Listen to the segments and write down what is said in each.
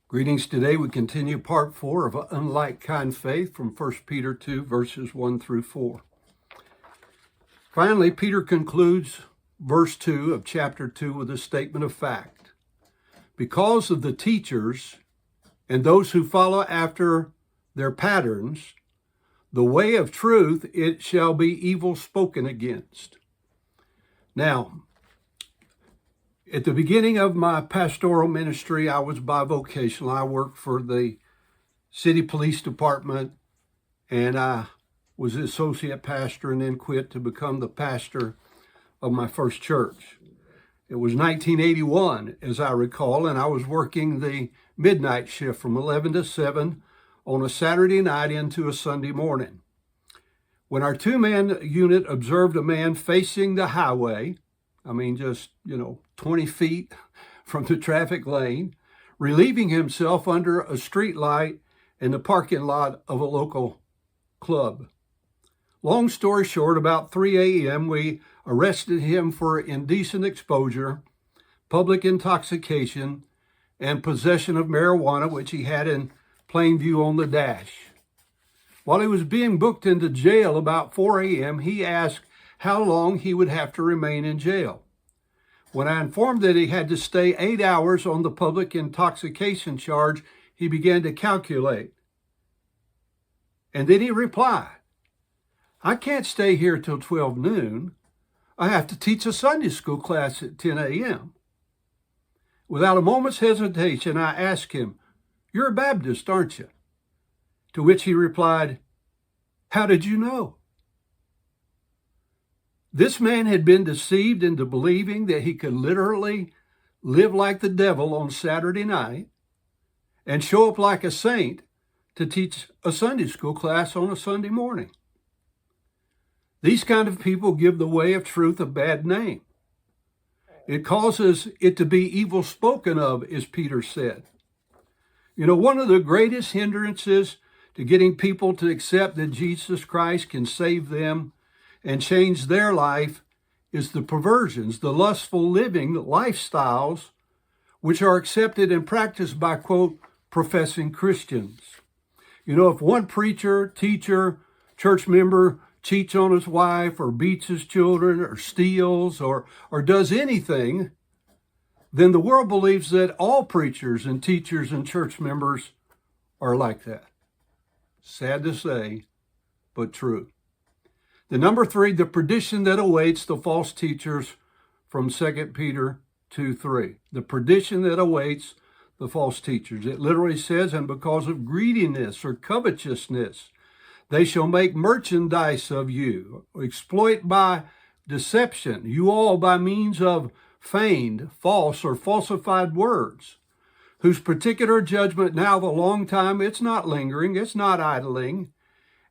Greetings. Today we continue part 4 of Unlike Kind Faith from 1 Peter 2, verses 1 through 4. Finally, Peter concludes verse 2 of chapter 2 with a statement of fact. Because of the teachers and those who follow after their patterns, the way of truth, it shall be evil spoken against. Now, at the beginning of my pastoral ministry, I was bivocational. I worked for the city police department, and I was the associate pastor and then quit to become the pastor of my first church. It was 1981, as I recall, and I was working the midnight shift from 11 to 7 on a Saturday night into a Sunday morning. When our two-man unit observed a man facing the highway, just 20 feet from the traffic lane, relieving himself under a street light in the parking lot of a local club. Long story short, about 3 a.m., we arrested him for indecent exposure, public intoxication, and possession of marijuana, which he had in plain view on the dash. While he was being booked into jail about 4 a.m., he asked how long he would have to remain in jail. When I informed that he had to stay 8 hours on the public intoxication charge, he began to calculate. And then he replied, "I can't stay here till 12 noon. I have to teach a Sunday school class at 10 a.m. Without a moment's hesitation, I asked him, "You're a Baptist, aren't you?" To which he replied, "How did you know?" This man had been deceived into believing that he could literally live like the devil on Saturday night and show up like a saint to teach a Sunday school class on a Sunday morning. These kind of people give the way of truth a bad name. It causes it to be evil spoken of, as Peter said. One of the greatest hindrances to getting people to accept that Jesus Christ can save them and change their life is the perversions, the lustful living lifestyles, which are accepted and practiced by, quote, professing Christians. If one preacher, teacher, church member cheats on his wife or beats his children or steals or does anything, then the world believes that all preachers and teachers and church members are like that. Sad to say, but true. The number 3, the perdition that awaits the false teachers from 2 Peter 2:3. The perdition that awaits the false teachers. It literally says, "And because of greediness or covetousness, they shall make merchandise of you, exploit by deception, you all by means of feigned, false, or falsified words, whose particular judgment now of a long time, it's not lingering, it's not idling,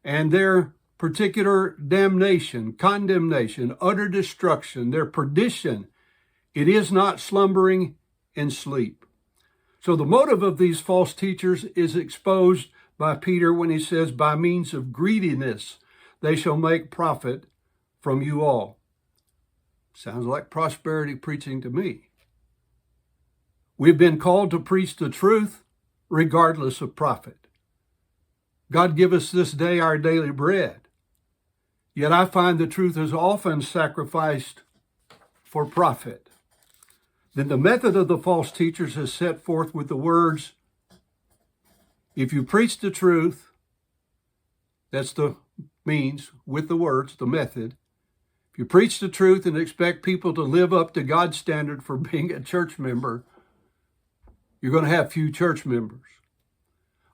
and their particular damnation, condemnation, utter destruction, their perdition, it is not slumbering in sleep." So the motive of these false teachers is exposed by Peter when he says, "By means of greediness, they shall make profit from you all." Sounds like prosperity preaching to me. We've been called to preach the truth regardless of profit. God give us this day our daily bread. Yet I find the truth is often sacrificed for profit. Then the method of the false teachers is set forth with the words, if you preach the truth, that's the means, with the words, the method. If you preach the truth and expect people to live up to God's standard for being a church member, you're going to have few church members.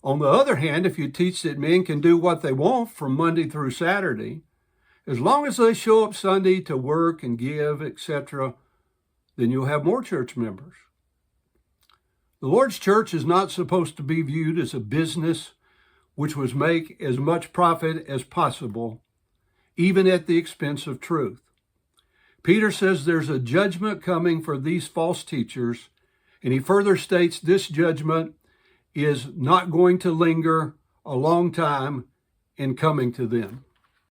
On the other hand, if you teach that men can do what they want from Monday through Saturday, as long as they show up Sunday to work and give, etc., then you'll have more church members. The Lord's church is not supposed to be viewed as a business which was make as much profit as possible, even at the expense of truth. Peter says there's a judgment coming for these false teachers, and he further states this judgment is not going to linger a long time in coming to them.